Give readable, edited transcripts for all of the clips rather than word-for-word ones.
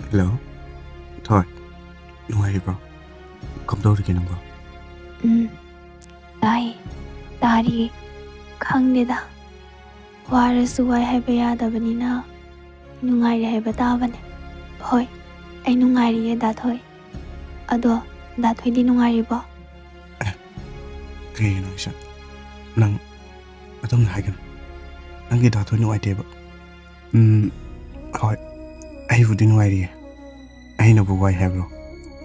Hello, thôi, nuꯉꯥꯏꯔꯤꯕ꯭ꯔꯣ? ꯀꯝꯗꯧꯔꯤꯒꯦ ꯅꯪꯕꯣ? ꯇꯥꯏ ꯇꯥꯔꯤ ꯈꯪꯗꯦꯗ ꯋꯥꯔꯁꯨ ꯋꯥꯏ ꯍꯥꯏꯕ ꯌꯥꯗꯕꯅꯤꯅ ꯅꯨꯡꯉꯥꯏꯔꯤ ꯍꯥꯏꯕ ꯇꯥꯕꯅꯦ ꯍꯣꯏ ꯑꯩ ꯅꯨꯡꯉꯥꯏꯔꯤꯌꯦ ꯗꯥꯊꯣꯏ ꯑꯗꯣ ꯗꯥꯊꯣꯏꯗꯤ ꯅꯨꯡꯉꯥꯏꯔꯤꯕꯣ ꯀꯩꯒꯤꯅꯣ ꯏꯁꯥ? ꯅꯪ ꯑꯗꯨꯝꯅ ꯍꯥꯏꯒꯅꯨ. ꯅꯪꯒꯤ ꯗꯥꯊꯣꯏ ꯅꯨꯡꯉꯥꯏꯇꯦꯕ. ꯍꯣꯏ, ꯑꯩꯕꯨꯗꯤ ꯅꯨꯡꯉꯥꯏꯔꯤꯌꯦ. ꯑꯩꯅꯕꯨ ꯋꯥꯏ ꯍꯥꯏꯕ꯭ꯔꯣ?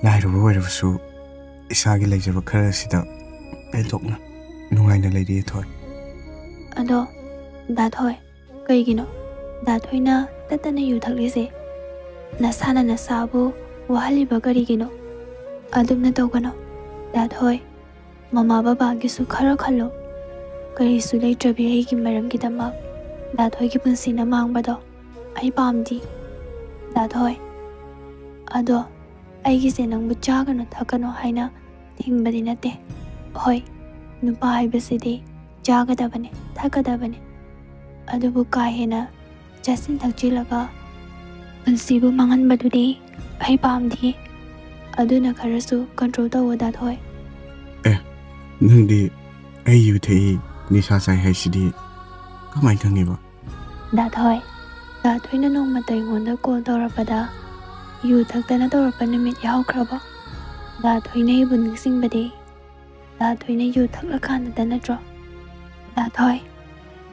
ꯂꯥꯏꯔꯕ ꯑꯣꯏꯔꯕꯁꯨ ꯏꯁꯥꯒꯤ ꯂꯩꯖꯕ ꯈꯔꯁꯤꯗ ꯄꯦꯟꯊꯣꯛꯅ ꯅꯨꯡꯉꯥꯏꯅ ꯂꯩꯔꯤꯌꯦ ꯊꯣꯏ. ꯑꯗꯣ ꯗꯥꯊꯣꯏ ꯀꯩꯒꯤꯅꯣ ꯗꯥꯊꯣꯏꯅ ꯇꯠꯇꯅ ꯌꯨ ꯊꯛꯂꯤꯁꯦ ꯅꯁꯥꯅ ꯅꯁꯥꯕꯨ ꯋꯥꯍꯜꯂꯤꯕ ꯀꯔꯤꯒꯤꯅꯣ ꯑꯗꯨꯝꯅ ꯇꯧꯒꯅꯣ ꯗꯥꯊꯣꯏ ꯃꯃꯥ ꯕꯕꯥꯒꯤꯁꯨ ꯈꯔ ꯈꯜꯂꯣ ꯀꯔꯤꯁꯨ ꯂꯩꯇ꯭ꯔꯕꯤ ꯑꯩꯒꯤ ꯃꯔꯝꯒꯤꯗꯃꯛ ꯗꯥꯊꯣꯏꯒꯤ ꯄꯨꯟꯁꯤꯅ ꯃꯥꯡꯕꯗꯣ ꯑꯩ ꯄꯥꯝꯗꯤ ꯗꯥꯊꯣꯏ ꯑꯗꯣ ꯑꯩꯒꯤꯁꯦ ꯅꯪꯕꯨ ꯆꯥꯒꯅꯨ ꯊꯛꯀꯅꯨ ꯍꯥꯏꯅ ꯊꯤꯡꯕꯗꯤ ꯅꯠꯇꯦ ꯍꯣꯏ ꯅꯨꯄꯥ ꯍꯥꯏꯕꯁꯤꯗꯤ ꯆꯥꯒꯗꯕꯅꯤ ꯊꯛꯀꯗꯕꯅꯤ ꯑꯗꯨꯕꯨ ꯀꯥ ꯍꯦꯟꯅ ꯆꯥꯁꯤꯟ ꯊꯛꯆꯤꯜꯂꯒ ꯄꯨꯟꯁꯤꯕꯨ ꯃꯥꯡꯍꯟꯕꯗꯨꯗꯤ ꯑꯩ ꯄꯥꯝꯗꯤ ꯑꯗꯨꯅ ꯈꯔꯁꯨ ꯀꯟꯇ꯭ꯔꯣꯜ ꯇꯧꯋꯣ ꯗꯥꯊꯣꯏ. ꯅꯪꯗꯤ ꯑꯩ ꯌꯨ ꯊꯛꯏ ꯅꯤꯁꯥ ꯆꯥꯏ ꯍꯥꯏꯁꯤꯗꯤ ꯀꯃꯥꯏꯅ ꯈꯪꯉꯤꯕ? ꯗꯥꯊꯣꯏꯅ ꯅꯣꯡꯃꯇ ꯑꯩꯉꯣꯟꯗ ꯀꯣꯜ ꯇꯧꯔꯛꯄꯗ ꯌꯨ ꯊꯛꯇꯅ ꯇꯧꯔꯛꯄ ꯅꯨꯃꯤꯠ ꯌꯥꯎꯈ꯭ꯔꯕꯣ? ꯗꯥꯊꯣꯏꯅ ꯑꯩꯕꯨ ꯅꯤꯡꯁꯤꯡꯕꯗꯤ ꯗꯥꯊꯣꯏꯅ ꯌꯨ ꯊꯛꯂꯀꯥꯟꯗꯇ ꯅꯠꯇ꯭ꯔꯣ? ꯗꯥꯊꯣꯏ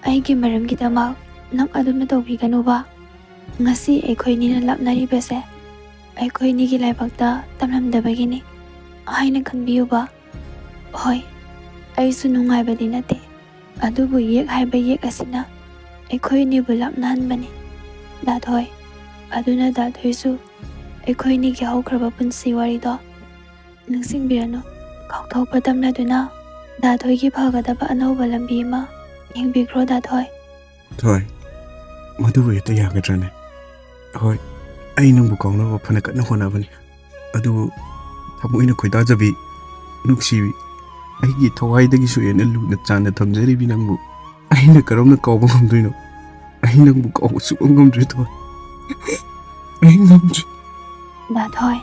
ꯑꯩꯒꯤ ꯃꯔꯝꯒꯤꯗꯃꯛ ꯅꯪ ꯑꯗꯨꯝꯅ ꯇꯧꯕꯤꯒꯅꯨꯕ. ꯉꯁꯤ ꯑꯩꯈꯣꯏꯅꯤꯅ ꯂꯥꯞꯅꯔꯤꯕꯁꯦ ꯑꯩꯈꯣꯏꯅꯤꯒꯤ ꯂꯥꯏꯕꯛꯇ ꯇꯝꯂꯝꯗꯕꯒꯤꯅꯤ ꯍꯥꯏꯅ ꯈꯟꯕꯤꯌꯨꯕ. ꯍꯣꯏ ꯑꯩꯁꯨ ꯅꯨꯡꯉꯥꯏꯕꯗꯤ ꯅꯠꯇꯦ ꯑꯗꯨꯕꯨ ꯌꯦꯛ ꯍꯥꯏꯕ ꯌꯦꯛ ꯑꯁꯤꯅ ꯑꯩꯈꯣꯏꯅꯤꯕꯨ ꯂꯥꯞꯅꯍꯟꯕꯅꯤ ꯗꯥꯊꯣꯏ. ꯑꯗꯨꯅ ꯗꯥꯊꯣꯏꯁꯨ ꯑꯩꯈꯣꯏꯅꯤꯒꯤ ꯍꯧꯈ꯭ꯔꯕ ꯄꯨꯟꯁꯤ ꯋꯥꯔꯤꯗꯣ ꯅꯤꯡꯁꯤꯡꯕꯤꯔꯅꯨ. ꯀꯥꯎꯊꯣꯛꯄ ꯇꯝꯂꯗꯨꯅ ꯗꯥꯊꯣꯏꯒꯤ ꯐꯒꯗꯕ ꯑꯅꯧꯕ ꯂꯝꯕꯤ ꯑꯃ ꯌꯦꯡꯕꯤꯈ꯭ꯔꯣ ꯗꯥꯊꯣꯏ. ꯊꯣꯏ, ꯃꯗꯨꯕꯨ ꯍꯦꯛꯇ ꯌꯥꯒꯗ꯭ꯔꯅꯦ? ꯍꯣꯏ, ꯑꯩ ꯅꯪꯕꯨ ꯀꯥꯎꯅꯕ ꯐꯅ ꯀꯟꯅ ꯍꯣꯠꯅꯕꯅꯤ. ꯑꯗꯨꯕꯨ ꯊꯃꯣꯏꯅ ꯈꯣꯏꯗꯥꯖꯕꯤ, ꯅꯨꯡꯁꯤꯕꯤ, ꯑꯩꯒꯤ ꯊꯋꯥꯏꯗꯒꯤꯁꯨ ꯍꯦꯟꯅ ꯂꯨꯅ ꯆꯥꯟꯅ ꯊꯝꯖꯔꯤꯕꯤ ꯅꯪꯕꯨ ꯑꯩꯅ ꯀꯔꯝꯅ ꯀꯥꯎꯕ ꯉꯝꯗꯣꯏꯅꯣ? ꯑꯩ ꯅꯪꯕꯨ ꯀꯥꯎꯕ ꯁꯨꯡꯉꯝ ꯉꯝꯗ꯭ꯔꯦ ꯊꯣꯏ. ꯑꯩ ꯉꯝꯗ꯭ꯔꯦ. ꯗꯥꯊꯣꯏ